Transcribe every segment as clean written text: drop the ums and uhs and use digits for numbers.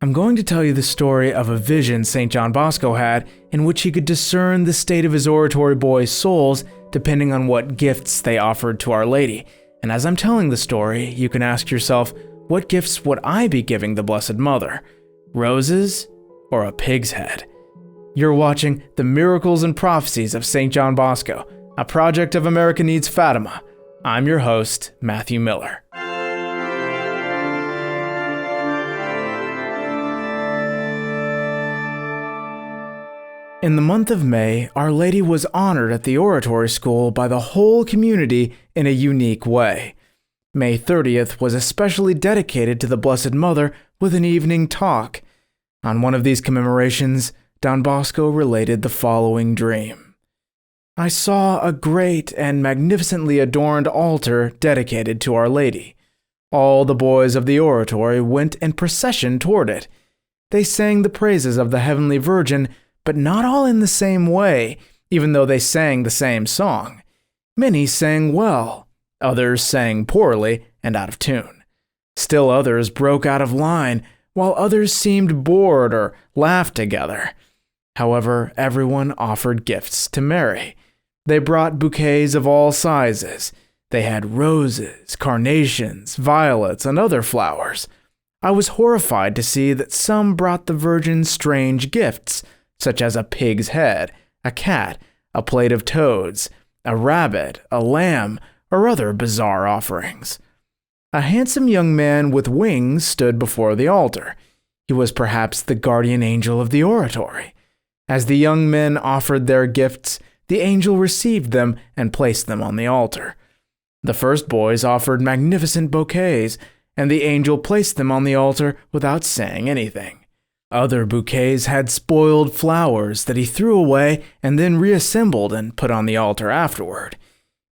I'm going to tell you the story of a vision St. John Bosco had in which he could discern the state of his oratory boys' souls depending on what gifts they offered to Our Lady. And as I'm telling the story, you can ask yourself, what gifts would I be giving the Blessed Mother? Roses or a pig's head? You're watching The Miracles and Prophecies of St. John Bosco, a project of America Needs Fatima. I'm your host, Matthew Miller. In the month of May, Our Lady was honored at the Oratory School by the whole community in a unique way. May 30th was especially dedicated to the Blessed Mother with an evening talk. On one of these commemorations, Don Bosco related the following dream. I saw a great and magnificently adorned altar dedicated to Our Lady. All the boys of the Oratory went in procession toward it. They sang the praises of the Heavenly Virgin, but not all in the same way, even though they sang the same song. Many sang well, others sang poorly and out of tune. Still others broke out of line, while others seemed bored or laughed together. However, everyone offered gifts to Mary. They brought bouquets of all sizes. They had roses, carnations, violets, and other flowers. I was horrified to see that some brought the Virgin strange gifts, such as a pig's head, a cat, a plate of toads, a rabbit, a lamb, or other bizarre offerings. A handsome young man with wings stood before the altar. He was perhaps the guardian angel of the Oratory. As the young men offered their gifts, the angel received them and placed them on the altar. The first boys offered magnificent bouquets, and the angel placed them on the altar without saying anything. Other bouquets had spoiled flowers that he threw away and then reassembled and put on the altar afterward.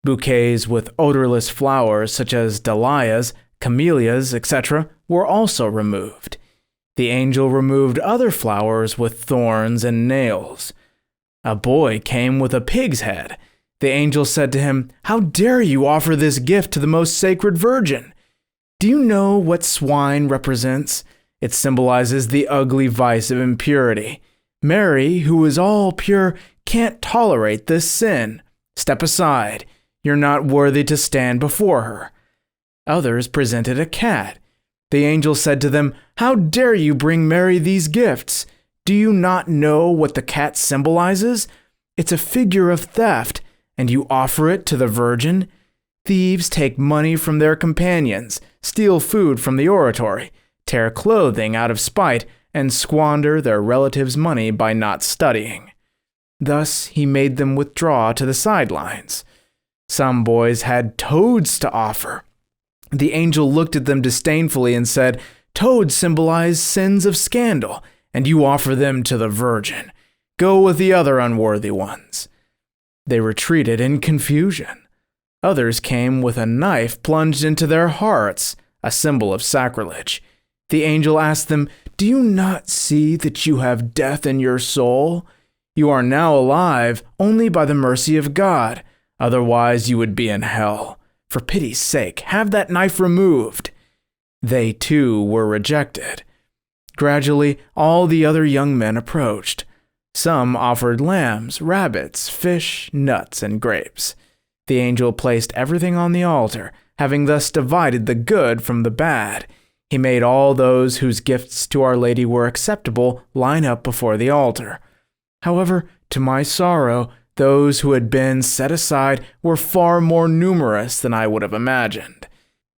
Bouquets with odorless flowers such as dahlias, camellias, etc. were also removed. The angel removed other flowers with thorns and nails. A boy came with a pig's head. The angel said to him, "How dare you offer this gift to the most sacred Virgin? Do you know what swine represents? It symbolizes the ugly vice of impurity. Mary, who is all pure, can't tolerate this sin. Step aside. You're not worthy to stand before her." Others presented a cat. The angel said to them, "How dare you bring Mary these gifts? Do you not know what the cat symbolizes? It's a figure of theft, and you offer it to the Virgin? Thieves take money from their companions, steal food from the Oratory, tear clothing out of spite, and squander their relatives' money by not studying." Thus he made them withdraw to the sidelines. Some boys had toads to offer. The angel looked at them disdainfully and said, "Toads symbolize sins of scandal, and you offer them to the Virgin. Go with the other unworthy ones." They retreated in confusion. Others came with a knife plunged into their hearts, a symbol of sacrilege. The angel asked them, "Do you not see that you have death in your soul? You are now alive only by the mercy of God. Otherwise you would be in hell. For pity's sake, have that knife removed." They too were rejected. Gradually, all the other young men approached. Some offered lambs, rabbits, fish, nuts, and grapes. The angel placed everything on the altar, having thus divided the good from the bad. He made all those whose gifts to Our Lady were acceptable line up before the altar. However, to my sorrow, those who had been set aside were far more numerous than I would have imagined.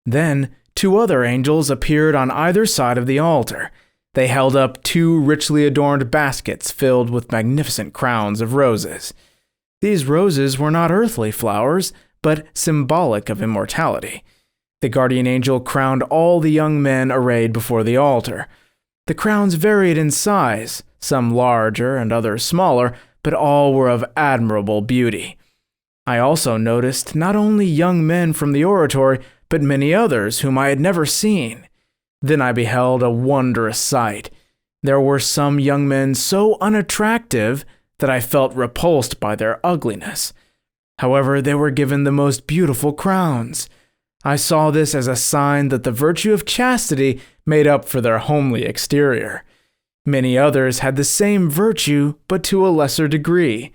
Then, two other angels appeared on either side of the altar. They held up two richly adorned baskets filled with magnificent crowns of roses. These roses were not earthly flowers, but symbolic of immortality. The guardian angel crowned all the young men arrayed before the altar. The crowns varied in size, some larger and others smaller, but all were of admirable beauty. I also noticed not only young men from the Oratory, but many others whom I had never seen. Then I beheld a wondrous sight. There were some young men so unattractive that I felt repulsed by their ugliness. However, they were given the most beautiful crowns. I saw this as a sign that the virtue of chastity made up for their homely exterior. Many others had the same virtue, but to a lesser degree.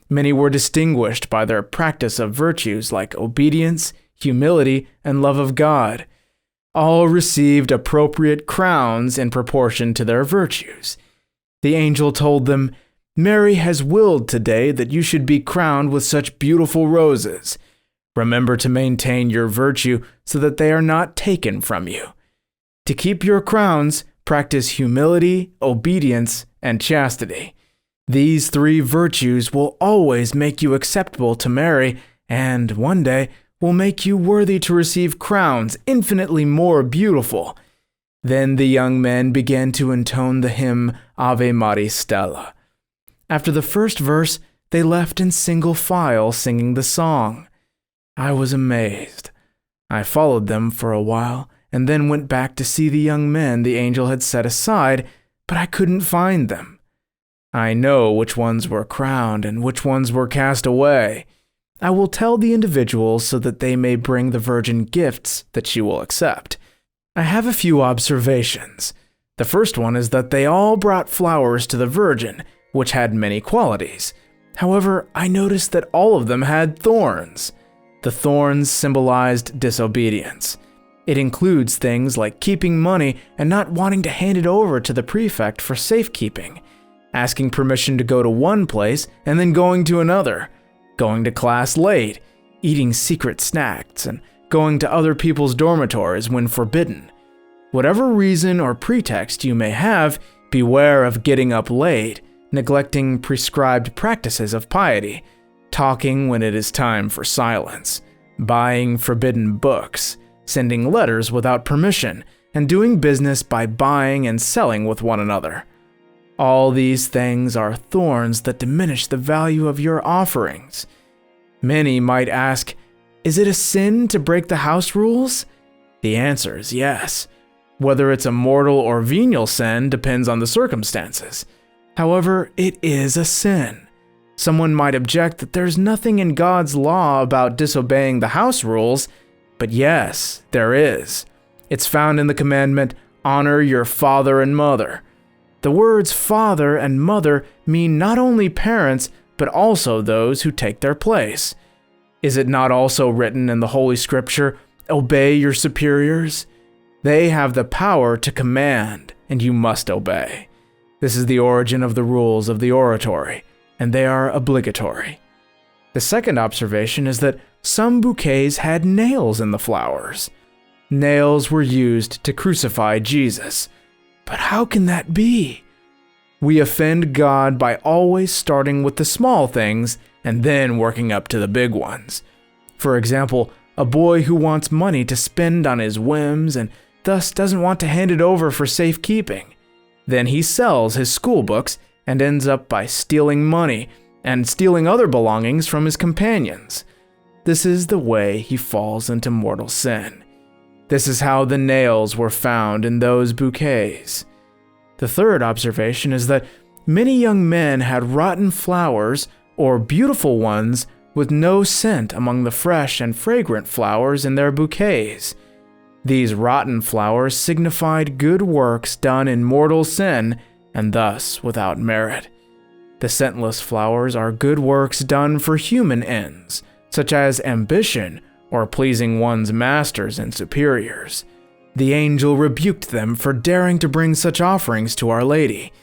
Many were distinguished by their practice of virtues like obedience, humility, and love of God. All received appropriate crowns in proportion to their virtues. The angel told them, "Mary has willed today that you should be crowned with such beautiful roses. Remember to maintain your virtue so that they are not taken from you. To keep your crowns, practice humility, obedience, and chastity. These three virtues will always make you acceptable to Mary, and one day will make you worthy to receive crowns infinitely more beautiful." Then the young men began to intone the hymn Ave Maris Stella. After the first verse, they left in single file singing the song. I was amazed. I followed them for a while, and then went back to see the young men the angel had set aside, but I couldn't find them. I know which ones were crowned and which ones were cast away. I will tell the individuals so that they may bring the virgin gifts that she will accept. I have a few observations. The first one is that they all brought flowers to the virgin, which had many qualities. However, I noticed that all of them had thorns. The thorns symbolized disobedience. It includes things like keeping money and not wanting to hand it over to the prefect for safekeeping, asking permission to go to one place and then going to another, going to class late, eating secret snacks, and going to other people's dormitories when forbidden. Whatever reason or pretext you may have, beware of getting up late, neglecting prescribed practices of piety, talking when it is time for silence, buying forbidden books, sending letters without permission, and doing business by buying and selling with one another. All these things are thorns that diminish the value of your offerings. Many might ask, is it a sin to break the house rules? The answer is yes. Whether it's a mortal or venial sin depends on the circumstances. However, it is a sin. Someone might object that there's nothing in God's law about disobeying the house rules, but yes, there is. It's found in the commandment, honor your father and mother. The words father and mother mean not only parents, but also those who take their place. Is it not also written in the Holy Scripture, obey your superiors? They have the power to command, and you must obey. This is the origin of the rules of the Oratory, and they are obligatory. The second observation is that some bouquets had nails in the flowers. Nails were used to crucify Jesus. But how can that be? We offend God by always starting with the small things and then working up to the big ones. For example, a boy who wants money to spend on his whims and thus doesn't want to hand it over for safekeeping. Then he sells his school books and ends up by stealing money and stealing other belongings from his companions. This is the way he falls into mortal sin. This is how the nails were found in those bouquets. The third observation is that many young men had rotten flowers or beautiful ones with no scent among the fresh and fragrant flowers in their bouquets. These rotten flowers signified good works done in mortal sin and thus without merit. The scentless flowers are good works done for human ends, such as ambition or pleasing one's masters and superiors. The angel rebuked them for daring to bring such offerings to Our Lady.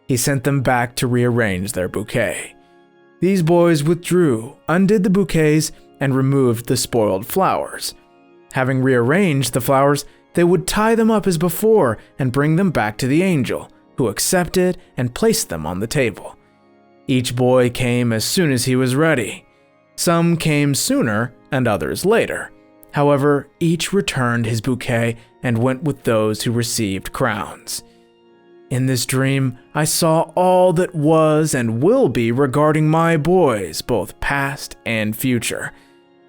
He sent them back to rearrange their bouquet. These boys withdrew, undid the bouquets, and removed the spoiled flowers. Having rearranged the flowers, they would tie them up as before and bring them back to the angel, who accepted and placed them on the table. Each boy came as soon as he was ready. Some came sooner and others later. However, each returned his bouquet and went with those who received crowns. In this dream, I saw all that was and will be regarding my boys, both past and future.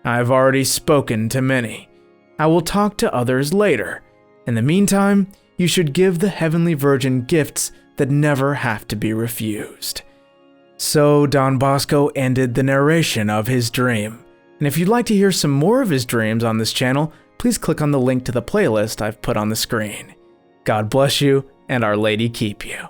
I have already spoken to many. I will talk to others later. In the meantime, you should give the Heavenly Virgin gifts that never have to be refused. So Don Bosco ended the narration of his dream. And if you'd like to hear some more of his dreams on this channel, please click on the link to the playlist I've put on the screen. God bless you, and Our Lady keep you.